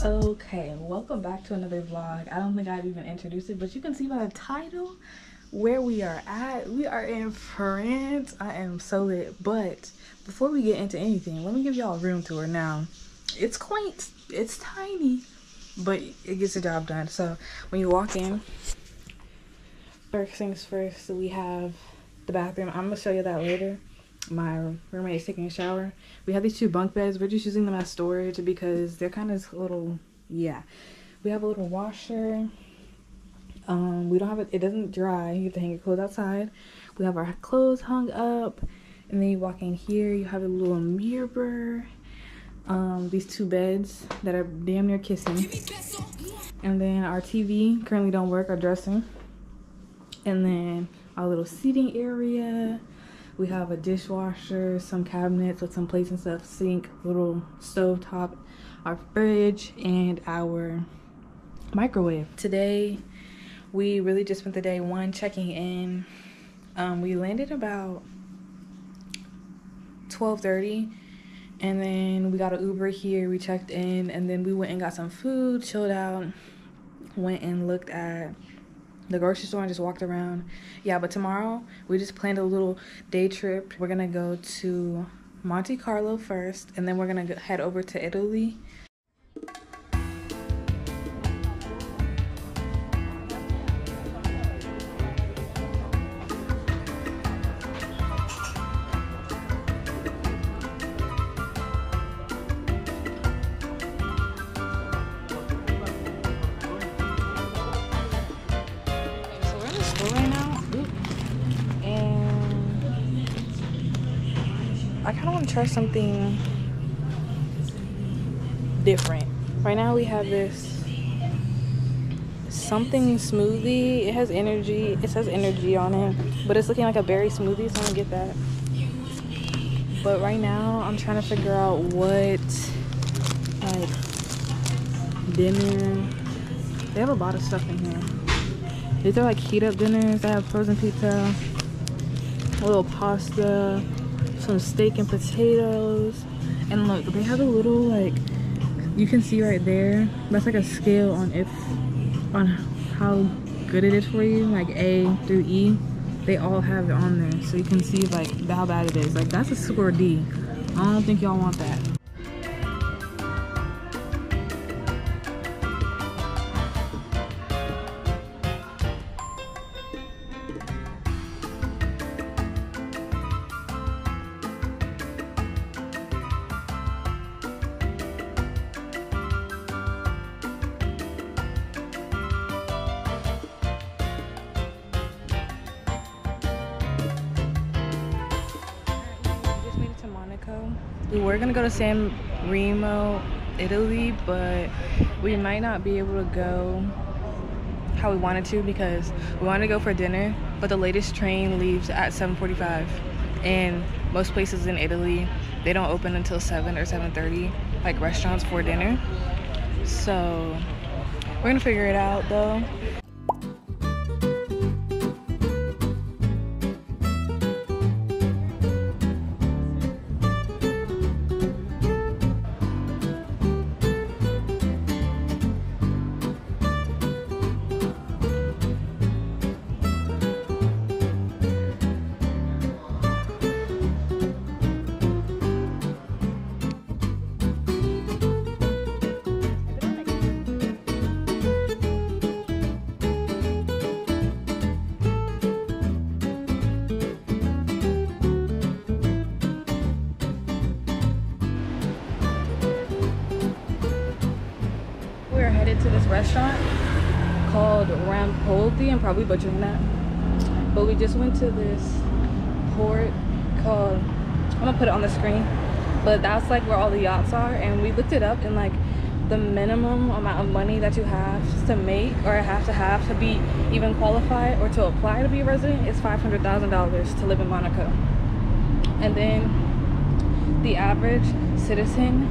Okay, welcome back to another vlog. I don't think I've even introduced it, but you can see by the title where we are at. We are in France. I am so lit. But before we get into anything, let me give y'all a room tour. Now, it's quaint, it's tiny, but it gets the job done. So when you walk in, first things first, we have the bathroom. I'm gonna show you that later. My roommate is taking a shower. We have these two bunk beds. We're just using them as storage because they're kind of little, yeah. We have a little washer. We don't have it doesn't dry. You have to hang your clothes outside. We have our clothes hung up, and then you walk in here, you have a little mirror. These two beds that are damn near kissing, and then our TV currently don't work, our dressing, and then our little seating area. We have a dishwasher, some cabinets with some plates and stuff, sink, little stove top, our fridge, and our microwave. Today, we really just spent the day checking in. We landed about 12:30, and then we got an Uber here. We checked in, and then we went and got some food, chilled out, went and looked at the grocery store and just walked around. Yeah, but tomorrow we just planned a little day trip. We're gonna go to Monte Carlo first, and then we're gonna head over to Italy. I kind of want to try something different. Right now we have this something smoothie. It has energy. It says energy on it, but it's looking like a berry smoothie, so I'm gonna get that. But right now I'm trying to figure out what, like, dinner. They have a lot of stuff in here. These are like heat up dinners. They have frozen pizza, a little pasta, some steak and potatoes, and look, they have a little, like, you can see right there, that's like a scale on how good it is for you, like A through E. They all have it on there, so you can see like how bad it is. Like, that's a score D. I don't think y'all want that. We were gonna go to San Remo, Italy, but we might not be able to go how we wanted to because we wanted to go for dinner, but the latest train leaves at 7:45, and most places in Italy, they don't open until 7 or 7:30, like restaurants for dinner. So we're gonna figure it out though. We're headed to this restaurant called Rampoldi. I'm probably butchering that, but we just went to this port called, I'm gonna put it on the screen, but that's like where all the yachts are, and we looked it up, and like the minimum amount of money that you have to make or have to be even qualified or to apply to be a resident is $500,000 to live in Monaco. And then the average citizen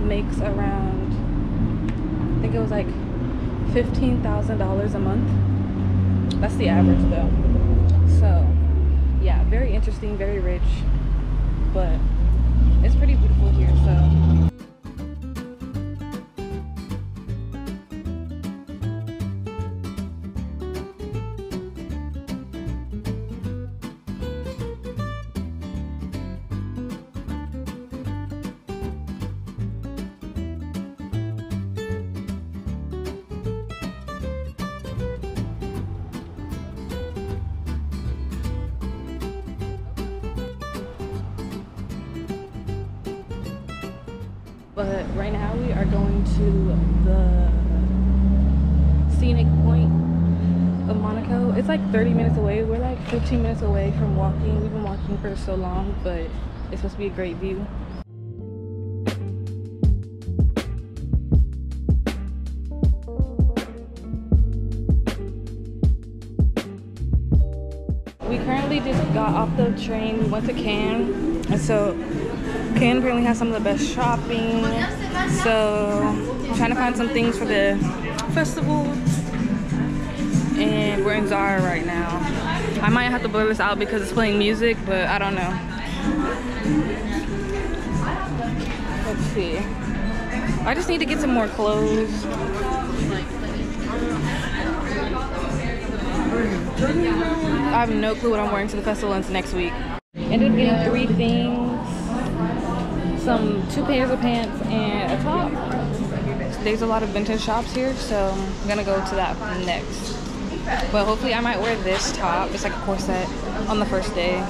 makes around, I think it was like $15,000 a month. That's the average though. So yeah, very interesting, very rich, but it's pretty beautiful here. So But right now we are going to the scenic point of Monaco. It's like 30 minutes away. We're like 15 minutes away from walking. We've been walking for so long, but it's supposed to be a great view. We currently just got off the train. We went to Cannes, and so Cannes apparently has some of the best shopping. So I'm trying to find some things for the festival, and we're in Zara right now. I might have to blur this out because it's playing music, but I don't know. Let's see. I just need to get some more clothes. I have no clue what I'm wearing to the festival until next week. Ended up getting 3 things, two pairs of pants and a top. There's a lot of vintage shops here, so I'm gonna go to that next. But hopefully I might wear this top. It's like a corset on the first day.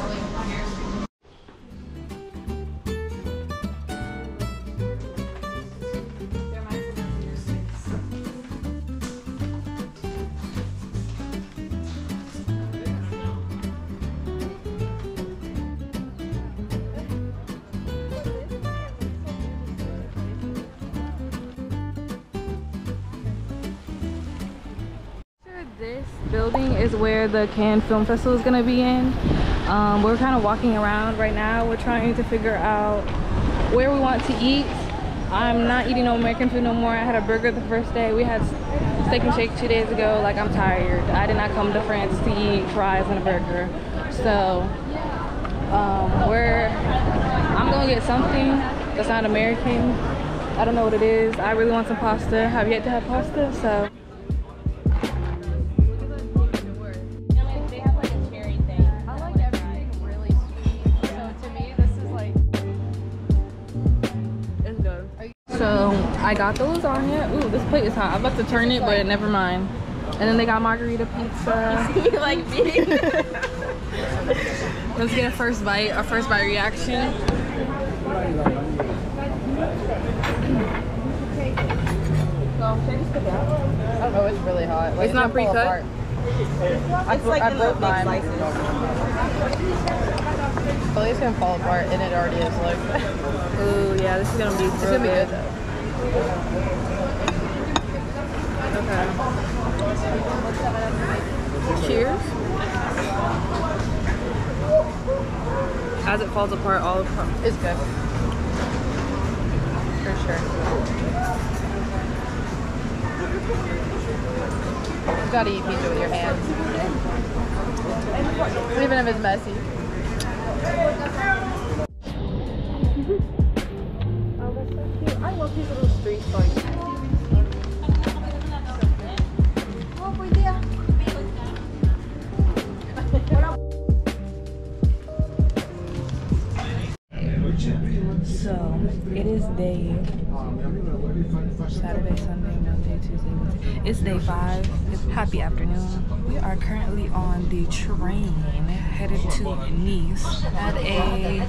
This building is where the Cannes Film Festival is gonna be in. We're kind of walking around right now. We're trying to figure out where we want to eat. I'm not eating no American food no more. I had a burger the first day. We had steak and shake 2 days ago. Like, I'm tired. I did not come to France to eat fries and a burger. So I'm gonna get something that's not American. I don't know what it is. I really want some pasta. Have yet to have pasta, so. So I got the lasagna. Ooh, this plate is hot. I'm about to turn it, but never mind. And then they got margarita pizza. You like me? Let's get a first bite. Our first bite reaction. I don't know, it's really hot. Like, it's not pre-cut? It's like I broke mine. Well, it's gonna fall apart, and it already is. Like, ooh, yeah, this is gonna be. It's gonna be good though. Okay. Cheers. As it falls apart, all apart. It's good. For sure. You gotta eat pizza with your hands. Even if it's messy. Oh, that's so cute. I love these little street fights. So it is day Saturday, Sunday, Monday, Tuesday, Wednesday. It's day 5. It's happy afternoon. We are currently on the train headed to Nice. Had a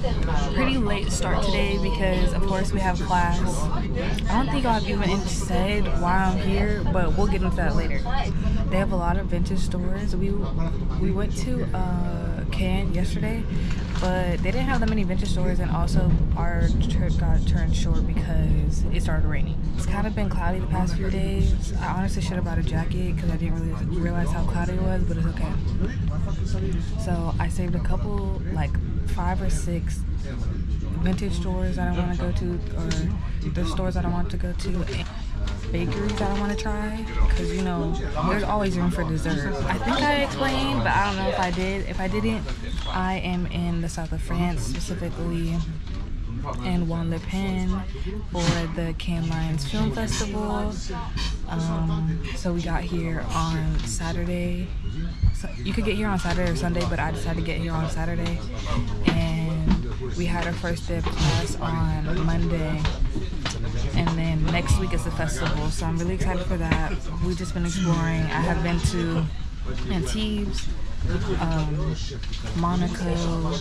pretty late start today because of course we have class. I don't think I've even said why I'm here, but we'll get into that later. They have a lot of vintage stores. We went to Cannes yesterday, but they didn't have that many vintage stores, and also our trip got turned short because it started raining. It's kind of been cloudy the past few days. I honestly should have brought a jacket because I didn't really realize how cloudy it was, but it's okay. So I saved a couple, like 5 or 6 vintage stores that I want to go to, or the stores that I want to go to, and bakeries that I want to try, because you know there's always room for dessert. I think I explained, but I don't know if I did. If I didn't, I am in the south of France, specifically in Juan-le-Pen for the Cannes Lions Film Festival. So we got here on Saturday. So you could get here on Saturday or Sunday, but I decided to get here on Saturday, and we had our first day of class on Monday, and then next week is the festival, so I'm really excited for that. We've just been exploring. I have been to Antibes, Monaco,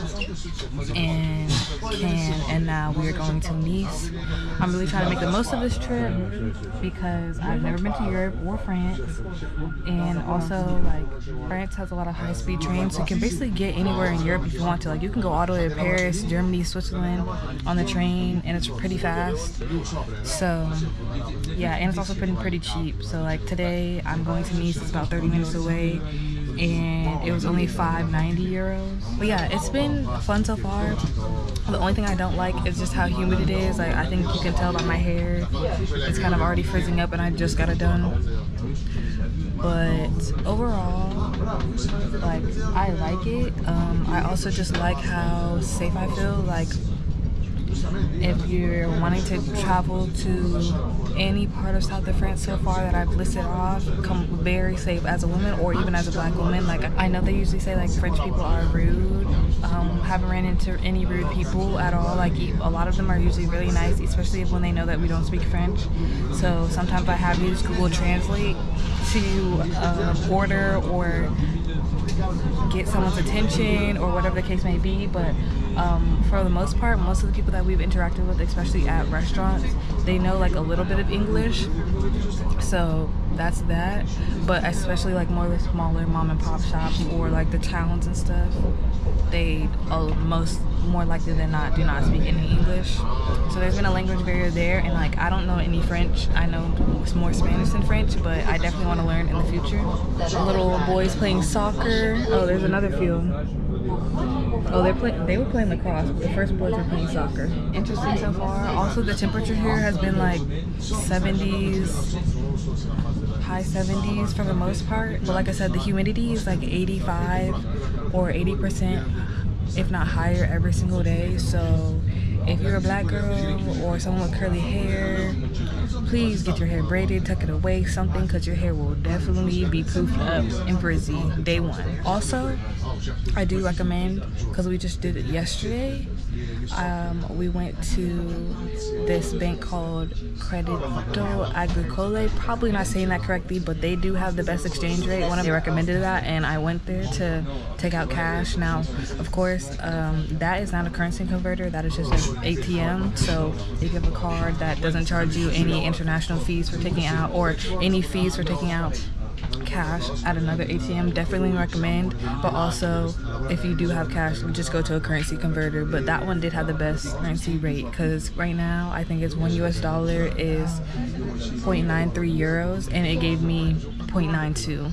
and Cannes, and now we are going to Nice. I'm really trying to make the most of this trip because I've never been to Europe or France, and also like France has a lot of high-speed trains, so you can basically get anywhere in Europe if you want to. Like you can go all the way to Paris, Germany, Switzerland on the train, and it's pretty fast. So yeah, and it's also pretty cheap. So like today I'm going to Nice. It's about 30 minutes away, and it was only 5.90 euros. But yeah, it's been fun so far. The only thing I don't like is just how humid it is. Like I think you can tell by my hair, it's kind of already frizzing up, and I just got it done. But overall, like I like it. I also just like how safe I feel. Like if you're wanting to travel to any part of south of France so far that I've listed off, come very safe as a woman or even as a black woman. Like I know they usually say like French people are rude. Haven't ran into any rude people at all. Like a lot of them are usually really nice, especially when they know that we don't speak French. So sometimes I have used Google Translate to order or get someone's attention or whatever the case may be. But for the most part, most of the people that we've interacted with, especially at restaurants, they know like a little bit of English, so that's that. But especially like more of the smaller mom and pop shops or like the towns and stuff, they more likely than not do not speak any English. So there's been a language barrier there, and like I don't know any French. I know more Spanish than French, but I definitely want to learn in the future. Little boys playing soccer. Oh, there's another field. Oh, they were playing lacrosse, but the first boys were playing soccer. Interesting so far. Also, the temperature here has been like 70s, high 70s for the most part. But like I said, the humidity is like 85 or 80%, if not higher, every single day. So if you're a black girl or someone with curly hair, please get your hair braided, tuck it away, something, because your hair will definitely be poofed up and frizzy day one. Also, I do recommend, because we just did it yesterday, we went to this bank called Credito Agricole. Probably not saying that correctly, but they do have the best exchange rate. One of them recommended that, and I went there to take out cash. Now, of course, that is not a currency converter. That is just an ATM. So if you have a card that doesn't charge you any international fees for taking out, or any fees for taking out cash at another ATM, definitely recommend. But also, if you do have cash, you just go to a currency converter. But that one did have the best currency rate, because right now I think it's $1 US is 0.93 euros, and it gave me 0.92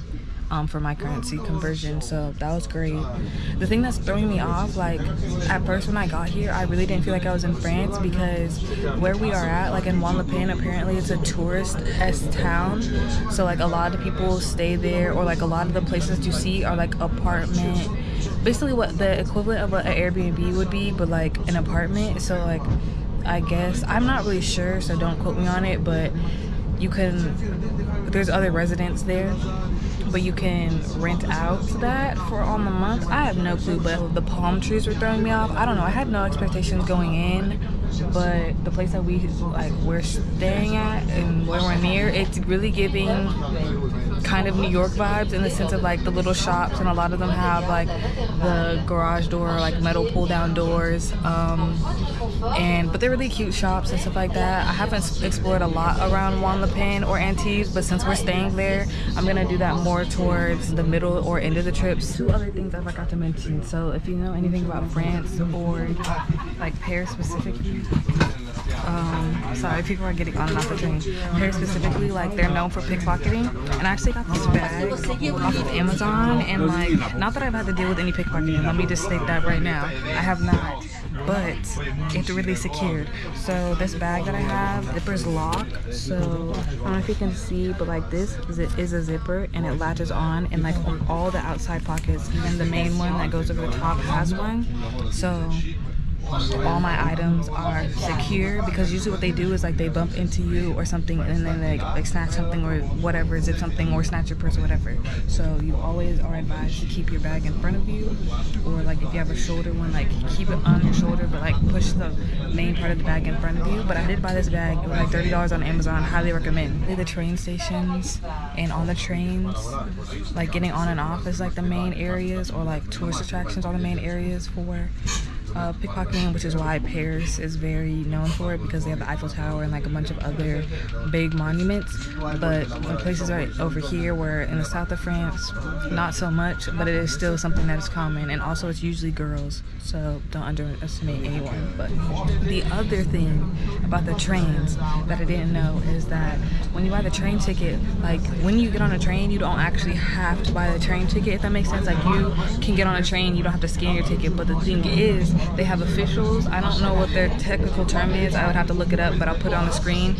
for my currency conversion. So that was great. The thing that's throwing me off, like at first when I got here, I really didn't feel like I was in France, because where we are at, like in Juan-le-Pin, apparently it's a tourist-esque town. So like a lot of people stay there, or like a lot of the places you see are like apartment, basically what the equivalent of an Airbnb would be, but like an apartment. So like I guess, I'm not really sure, so don't quote me on it, but you can, there's other residents there, but you can rent out that for on the month. I have no clue, but the palm trees were throwing me off. I don't know, I had no expectations going in, but the place that we're staying at and where we're near, it's really giving kind of New York vibes, in the sense of like the little shops, and a lot of them have like the garage door, like metal pull down doors, but they're really cute shops and stuff like that. I haven't explored a lot around Juan-le-Pin or Antibes, but since we're staying there, I'm gonna do that more towards the middle or end of the trips. Two other things I forgot to mention. So if you know anything about France or like Paris specifically, sorry, people are getting on and off the train. Paris specifically, like they're known for pickpocketing, and I actually got this bag off of Amazon, and like, not that I've had to deal with any pickpocketing, let me just state that right now, I have not, but it's really secured. So this bag that I have, zipper's lock, so I don't know if you can see, but like this is a zipper, and it latches on, and like on all the outside pockets, even the main one that goes over the top has one. So all my items are secure, because usually what they do is like they bump into you or something and then they like snatch something or whatever, zip something or snatch your purse or whatever. So you always are advised to keep your bag in front of you, or like if you have a shoulder one, like keep it on your shoulder but like push the main part of the bag in front of you. But I did buy this bag. It was like $30 on Amazon. Highly recommend. The train stations and on the trains, like getting on and off is like the main areas, or like tourist attractions are the main areas for pickpocketing, which is why Paris is very known for it, because they have the Eiffel Tower and like a bunch of other big monuments. But when places are over here, where in the south of France, not so much, but it is still something that is common. And also it's usually girls, so don't underestimate anyone. But the other thing about the trains that I didn't know is that when you buy the train ticket, like when you get on a train, you don't actually have to buy the train ticket, if that makes sense. Like you can get on a train, you don't have to scan your ticket. But the thing is, they have officials. I don't know what their technical term is. I would have to look it up, but I'll put it on the screen.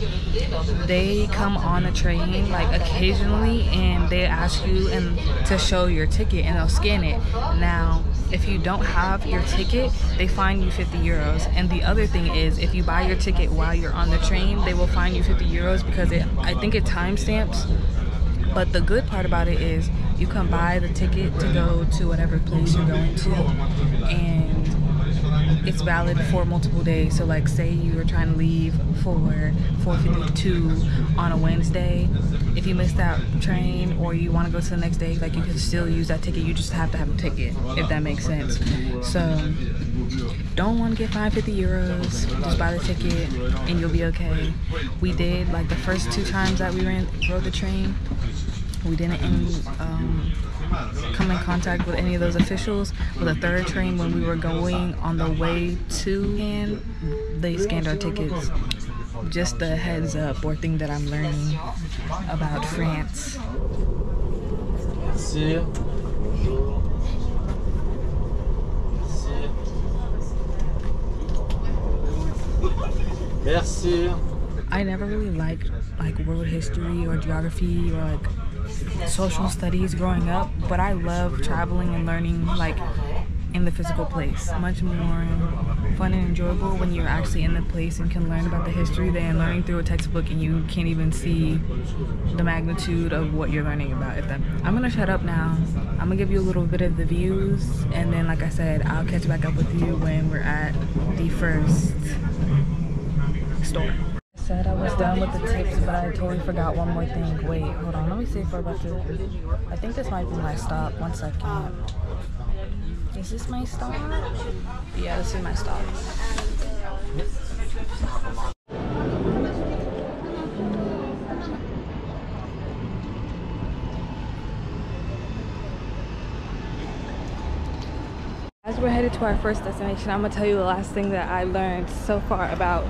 They come on a train like occasionally and they ask you to show your ticket and they'll scan it. Now, if you don't have your ticket, they fine you 50 euros. And the other thing is, if you buy your ticket while you're on the train, they will fine you 50 euros because I think it timestamps. But the good part about it is you can buy the ticket to go to whatever place you're going to, and it's valid for multiple days. So like say you were trying to leave for 4:52 on a Wednesday, if you miss that train or you want to go to the next day, like you can still use that ticket. You just have to have a ticket, if that makes sense. So don't want to get fined 50 euros, just buy the ticket and you'll be okay. We did, like the first 2 times that we rode the train, we didn't come in contact with any of those officials. With the 3rd train, when we were going on the way to, and they scanned our tickets. Just a heads up or thing that I'm learning about France. Merci. Merci. I never really liked like world history or geography or like social studies growing up, but I love traveling and learning like in the physical place. Much more fun and enjoyable when you're actually in the place and can learn about the history than learning through a textbook and you can't even see the magnitude of what you're learning about. I'm gonna shut up now. I'm gonna give you a little bit of the views, and then like I said, I'll catch back up with you when we're at the first store. Said I was done with the tips, but I totally forgot one more thing. Wait, hold on, let me see if we're about to, I think this might be my stop. 1 second. Is this my stop? Yeah, this is my stop. As we're headed to our first destination, I'm gonna tell you the last thing that I learned so far about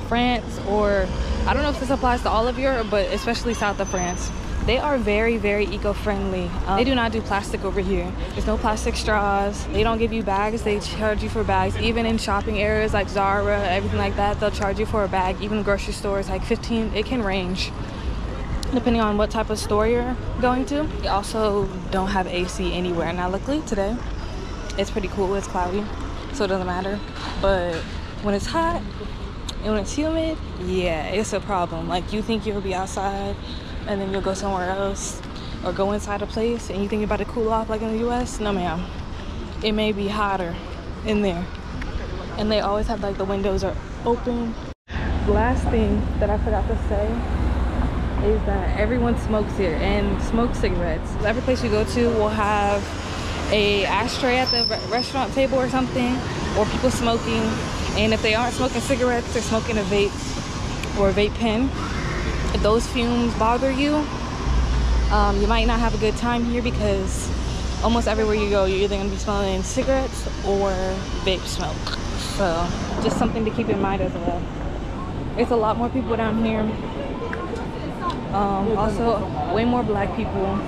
France, or I don't know if this applies to all of Europe, but especially south of France. They are very, very eco-friendly. They do not do plastic over here. There's no plastic straws. They don't give you bags. They charge you for bags. Even in shopping areas like Zara, everything like that, they'll charge you for a bag. Even grocery stores, like 15, it can range depending on what type of store you're going to. They also don't have AC anywhere. Now luckily today, it's pretty cool. It's cloudy, so it doesn't matter. But when it's hot and when it's humid, yeah, it's a problem. Like you think you'll be outside and then you'll go somewhere else or go inside a place and you think you're about to cool off like in the US. No ma'am, it may be hotter in there. And they always have like the windows are open. Last thing that I forgot to say is that everyone smokes here and smokes cigarettes. Every place you go to will have a ashtray at the restaurant table or something, or people smoking. And if they aren't smoking cigarettes, they're smoking a vape or a vape pen. If those fumes bother you, you might not have a good time here, because almost everywhere you go, you're either gonna be smelling cigarettes or vape smoke. So just something to keep in mind as well. It's a lot more people down here. Also, way more black people.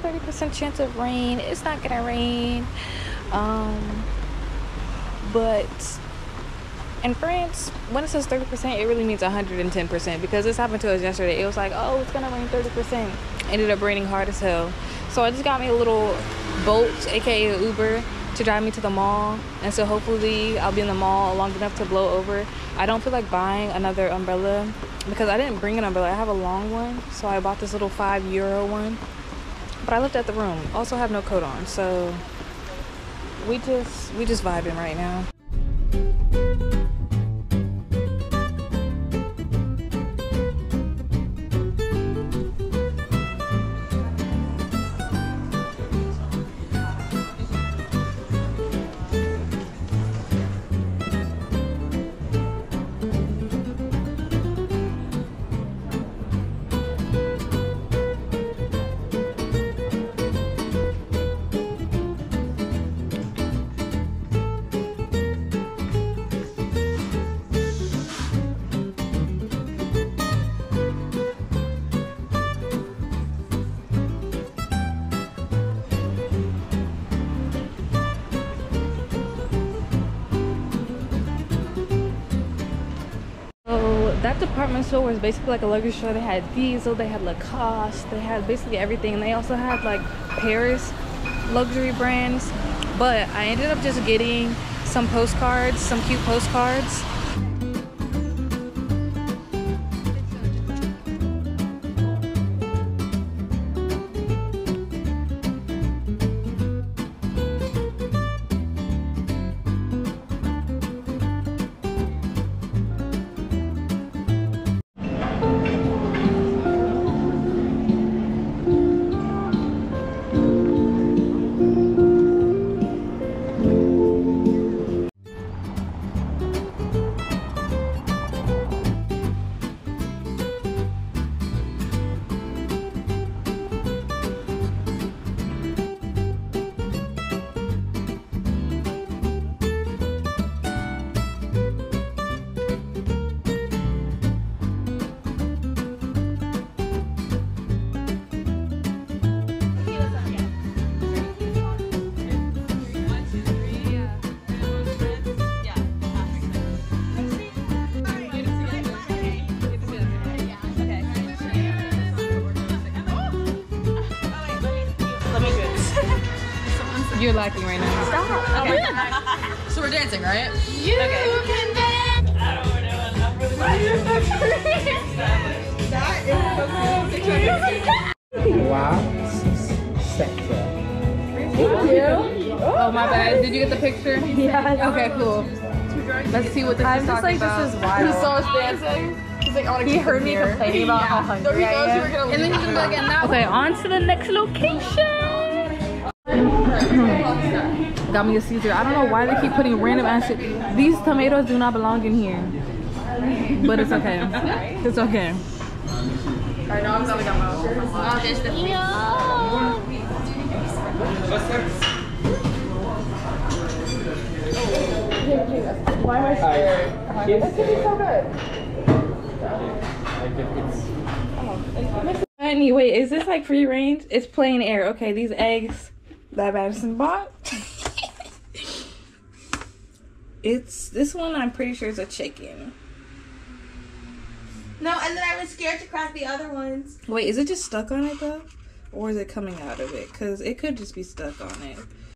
30% chance of rain. It's not gonna rain. But in France, when it says 30%, it really means 110%, because this happened to us yesterday. It was like, oh, it's gonna rain 30%. Ended up raining hard as hell. So I just got me a little Bolt, aka Uber, to drive me to the mall, and so hopefully I'll be in the mall long enough to blow over. I don't feel like buying another umbrella because I didn't bring an umbrella. I have a long one, so I bought this little €5 one, but I left it at the room. Also have no coat on, so we just vibing right now. That department store was basically like a luxury store. They had Diesel, they had Lacoste, they had basically everything, and they also had like Paris luxury brands. But I ended up just getting some postcards, some cute postcards. You're lacking right now. Stop. Okay. So we're dancing, right? You can dance. I don't know a number. That is wow sector. Thank you. Oh, my bad. Did you get the picture? Yeah. Okay, cool. Let's see what this is talking about. This is wild. He saw us dancing. He's like, He heard me complaining about how hungry I am. And then he's gonna be like, and now. Okay, on to the next location. Got me a Caesar. I don't know why they keep putting random ass shit. These tomatoes do not belong in here. But it's okay. It's okay. Alright, now I'm gonna get my own. Oh, there's the Why am I scared? This could be so good. Anyway, is this like free range? It's plain air. Okay, these eggs that Madison bought. It's this one. I'm pretty sure it's a chicken. No, and then I was scared to crack the other ones. Wait, is it just stuck on it though, or is it coming out of it? Cause it could just be stuck on it.